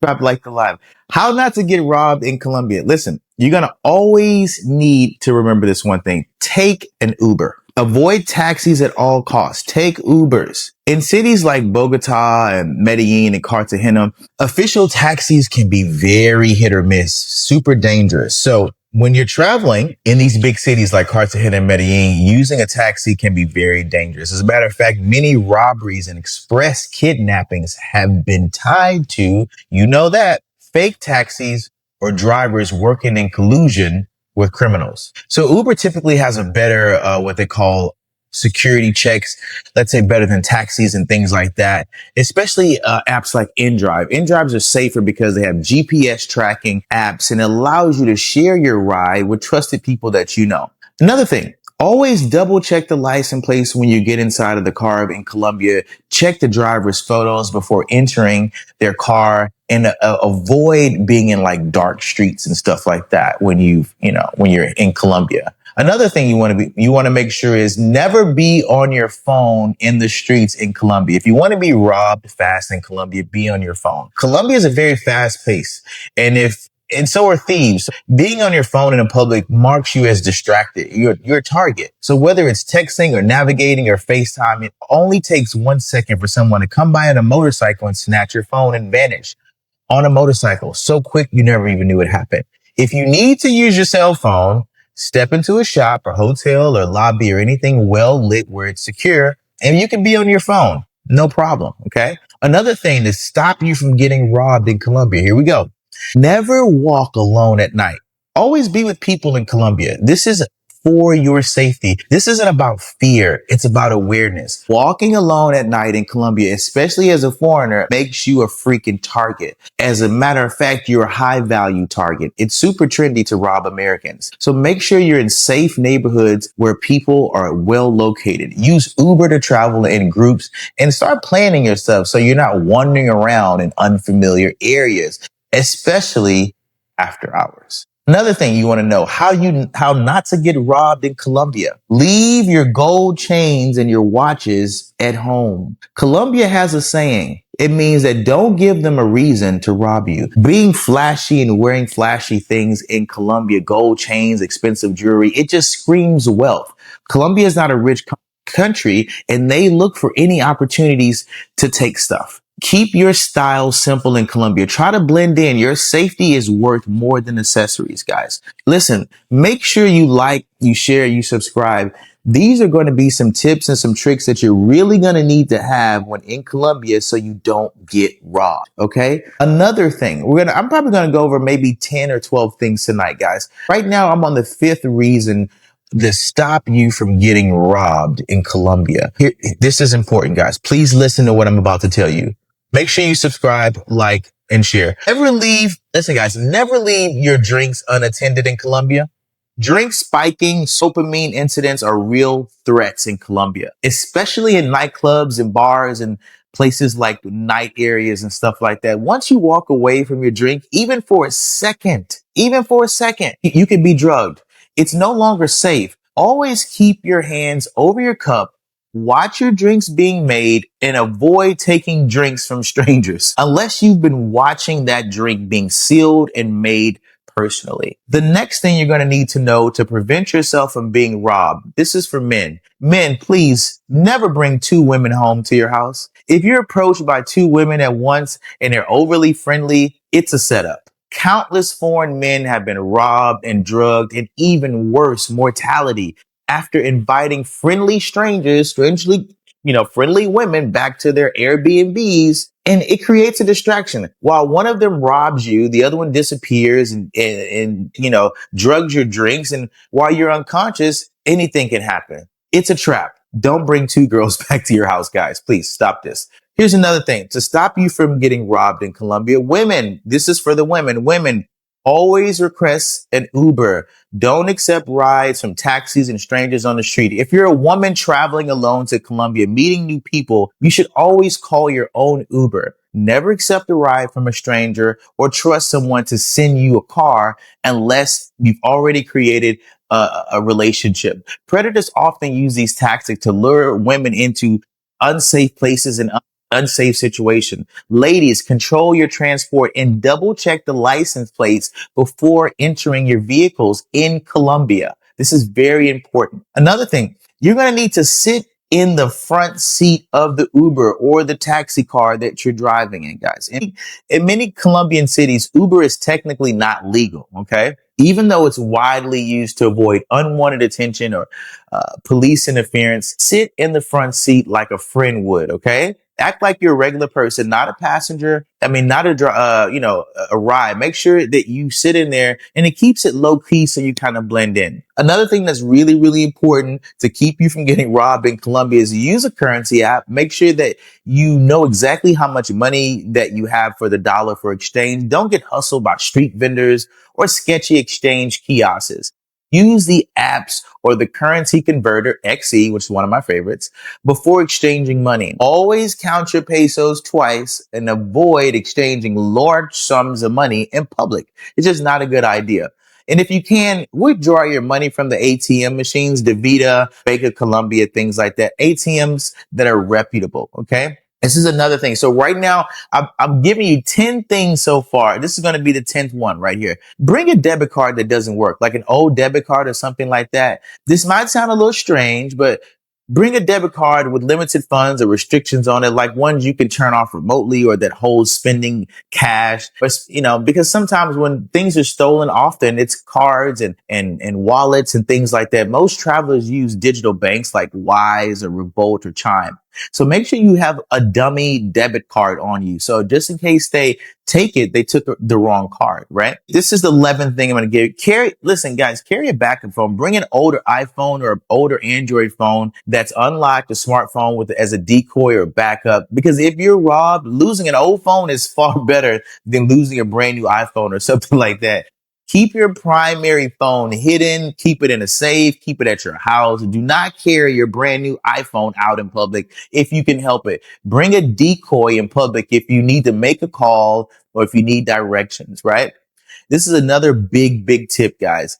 subscribe, like the live. How not to get robbed in Colombia. Listen, you're going to always need to remember this one thing. Take an Uber. Avoid taxis at all costs. Take Ubers. In cities like Bogota and Medellín and Cartagena, official taxis can be very hit or miss, super dangerous. So when you're traveling in these big cities like Cartagena and Medellin, using a taxi can be very dangerous. As a matter of fact, many robberies and express kidnappings have been tied to, you know that, fake taxis or drivers working in collusion with criminals. So Uber typically has a better, what they call security checks, let's say better than taxis and things like that, especially apps like InDrive. InDrives are safer because they have GPS tracking apps and it allows you to share your ride with trusted people that you know. Another thing, always double check the license plates when you get inside of the car in Colombia. Check the driver's photos before entering their car and avoid being in like dark streets and stuff like that when when you're in Colombia. Another thing you want to make sure is never be on your phone in the streets in Colombia. If you want to be robbed fast in Colombia, be on your phone. Colombia is a very fast pace. And so are thieves. Being on your phone in a public marks you as distracted. You're a target. So whether it's texting or navigating or FaceTime, it only takes 1 second for someone to come by on a motorcycle and snatch your phone and vanish on a motorcycle. So quick, you never even knew it happened. If you need to use your cell phone, step into a shop or hotel or lobby or anything well lit where it's secure and you can be on your phone. No problem. Okay. Another thing to stop you from getting robbed in Colombia. Here we go. Never walk alone at night. Always be with people in Colombia. This is for your safety. This isn't about fear. It's about awareness. Walking alone at night in Colombia, especially as a foreigner, makes you a freaking target. As a matter of fact, you're a high value target. It's super trendy to rob Americans. So make sure you're in safe neighborhoods where people are well located. Use Uber to travel in groups and start planning yourself so you're not wandering around in unfamiliar areas, especially after hours. Another thing you want to know, how not to get robbed in Colombia. Leave your gold chains and your watches at home. Colombia has a saying. It means that don't give them a reason to rob you. Being flashy and wearing flashy things in Colombia, gold chains, expensive jewelry, it just screams wealth. Colombia is not a rich country and they look for any opportunities to take stuff. Keep your style simple in Colombia. Try to blend in. Your safety is worth more than accessories, guys. Listen, make sure you like, you share, you subscribe. These are going to be some tips and some tricks that you're really going to need to have when in Colombia so you don't get robbed. Okay. Another thing, I'm probably going to go over maybe 10 or 12 things tonight, guys. Right now, I'm on the 5th reason to stop you from getting robbed in Colombia. Here, this is important, guys. Please listen to what I'm about to tell you. Make sure you subscribe, like, and share. Listen guys, never leave your drinks unattended in Colombia. Drink spiking, dopamine incidents are real threats in Colombia, especially in nightclubs and bars and places like night areas and stuff like that. Once you walk away from your drink, even for a second, you can be drugged. It's no longer safe. Always keep your hands over your cup. Watch your drinks being made and avoid taking drinks from strangers unless you've been watching that drink being sealed and made personally. The next thing you're going to need to know to prevent yourself from being robbed. This is for men. Men, please never bring 2 women home to your house. If you're approached by 2 women at once and they're overly friendly, it's a setup. Countless foreign men have been robbed and drugged and even worse, mortality after inviting friendly strangers, friendly women back to their Airbnbs. And it creates a distraction. While one of them robs you, the other one disappears and drugs your drinks. And while you're unconscious, anything can happen. It's a trap. Don't bring 2 girls back to your house, guys. Please stop this. Here's another thing to stop you from getting robbed in Colombia. Women, this is for the women. Women, always request an Uber. Don't accept rides from taxis and strangers on the street. If you're a woman traveling alone to Colombia, meeting new people, you should always call your own Uber. Never accept a ride from a stranger or trust someone to send you a car unless you've already created a relationship. Predators often use these tactics to lure women into unsafe places and unsafe situation. Ladies, control your transport and double check the license plates before entering your vehicles in Colombia. This is very important. Another thing, you're going to need to sit in the front seat of the Uber or the taxi car that you're driving in, guys. In many Colombian cities, Uber is technically not legal, okay? Even though it's widely used to avoid unwanted attention or police interference, sit in the front seat like a friend would, okay? Act like you're a regular person, not a passenger. I mean, not a ride. Make sure that you sit in there and it keeps it low key so you kind of blend in. Another thing that's really, really important to keep you from getting robbed in Colombia is use a currency app. Make sure that you know exactly how much money that you have for the dollar for exchange. Don't get hustled by street vendors or sketchy exchange kiosks. Use the apps or the currency converter XE, which is one of my favorites, before exchanging money. Always count your pesos twice and avoid exchanging large sums of money in public. It's just not a good idea. And if you can, withdraw your money from the ATM machines, DaVita, Bank of Colombia, things like that. ATMs that are reputable, okay? This is another thing. So right now, I'm giving you 10 things so far. This is going to be the 10th one right here. Bring a debit card that doesn't work, like an old debit card or something like that. This might sound a little strange, but bring a debit card with limited funds or restrictions on it, like ones you can turn off remotely or that holds spending cash. But, because sometimes when things are stolen, often it's cards and wallets and things like that. Most travelers use digital banks like Wise or Revolt or Chime. So make sure you have a dummy debit card on you. So just in case they take it, they took the wrong card, right? This is the 11th thing I'm going to give. Listen, guys, carry a backup phone. Bring an older iPhone or an older Android phone that's unlocked, a smartphone with as a decoy or backup. Because if you're robbed, losing an old phone is far better than losing a brand new iPhone or something like that. Keep your primary phone hidden, keep it in a safe, keep it at your house. Do not carry your brand new iPhone out in public if you can help it. Bring a decoy in public if you need to make a call or if you need directions, right? This is another big, big tip, guys.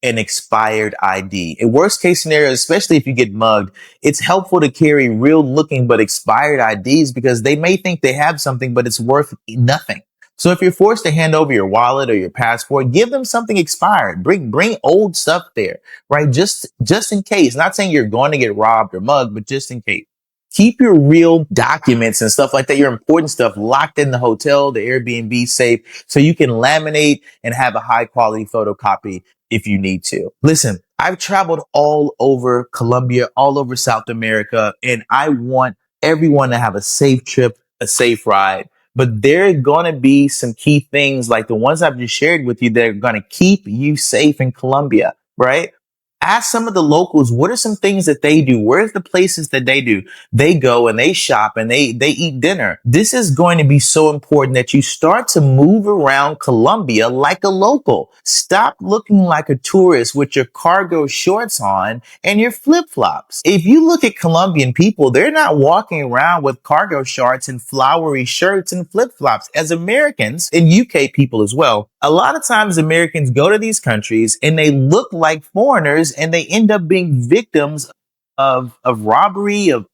An expired ID. In worst case scenario, especially if you get mugged, it's helpful to carry real looking but expired IDs because they may think they have something, but it's worth nothing. So if you're forced to hand over your wallet or your passport, give them something expired. Bring old stuff there, right? Just in case. Not saying you're going to get robbed or mugged, but just in case. Keep your real documents and stuff like that, your important stuff locked in the hotel, the Airbnb safe, so you can laminate and have a high quality photocopy if you need to. Listen, I've traveled all over Colombia, all over South America, and I want everyone to have a safe trip, a safe ride. But there are going to be some key things like the ones I've just shared with you that are going to keep you safe in Colombia, right? Ask some of the locals, what are some things that they do? Where's the places that they do? They go and they shop and they eat dinner. This is going to be so important that you start to move around Colombia like a local. Stop looking like a tourist with your cargo shorts on and your flip-flops. If you look at Colombian people, they're not walking around with cargo shorts and flowery shirts and flip-flops. As Americans and UK people as well, a lot of times Americans go to these countries and they look like foreigners and they end up being victims of robbery, of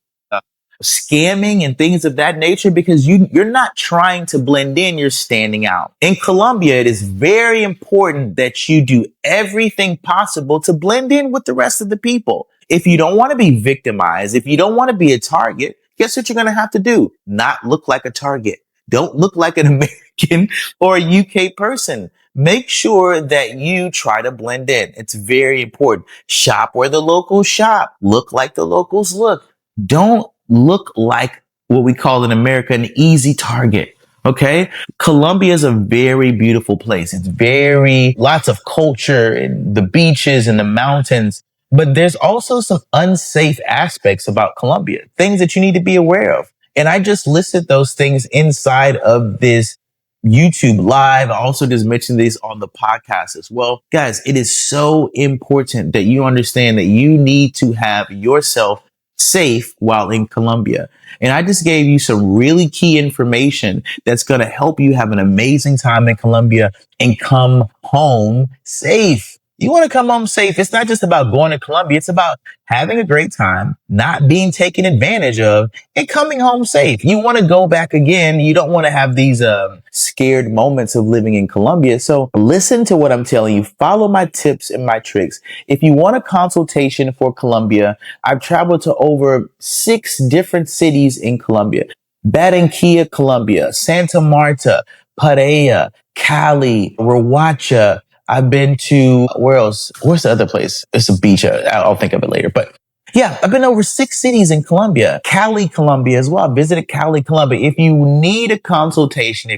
scamming and things of that nature because you're not trying to blend in, you're standing out. In Colombia, it is very important that you do everything possible to blend in with the rest of the people. If you don't want to be victimized, if you don't want to be a target, guess what you're going to have to do? Not look like a target. Don't look like an American or a UK person. Make sure that you try to blend in. It's very important. Shop where the locals shop. Look like the locals look. Don't look like what we call in America an easy target. Okay. Colombia is a very beautiful place. It's lots of culture and the beaches and the mountains. But there's also some unsafe aspects about Colombia, things that you need to be aware of. And I just listed those things inside of this YouTube live. I also just mentioned this on the podcast as well. Guys, it is so important that you understand that you need to have yourself safe while in Colombia. And I just gave you some really key information that's going to help you have an amazing time in Colombia and come home safe. You want to come home safe. It's not just about going to Colombia. It's about having a great time, not being taken advantage of, and coming home safe. You want to go back again. You don't want to have these scared moments of living in Colombia. So listen to what I'm telling you. Follow my tips and my tricks. If you want a consultation for Colombia, I've traveled to over 6 different cities in Colombia. Barranquilla, Colombia, Santa Marta, Paria, Cali, Riohacha. I've been to, where else? Where's the other place? It's a beach. I'll think of it later. But yeah, I've been over 6 cities in Colombia. Cali, Colombia as well. I visited Cali, Colombia. If you need a consultation,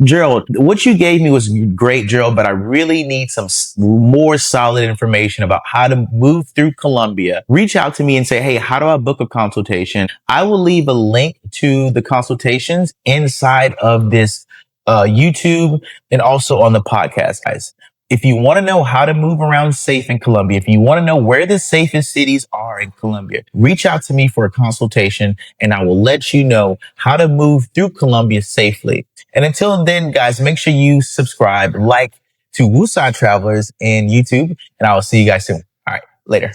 Gerald, what you gave me was great, Gerald, but I really need some more solid information about how to move through Colombia. Reach out to me and say, hey, how do I book a consultation? I will leave a link to the consultations inside of this YouTube and also on the podcast, guys. If you want to know how to move around safe in Colombia, if you want to know where the safest cities are in Colombia, reach out to me for a consultation and I will let you know how to move through Colombia safely. And until then, guys, make sure you subscribe, like to Woosah Travelers in YouTube, and I will see you guys soon. All right, later.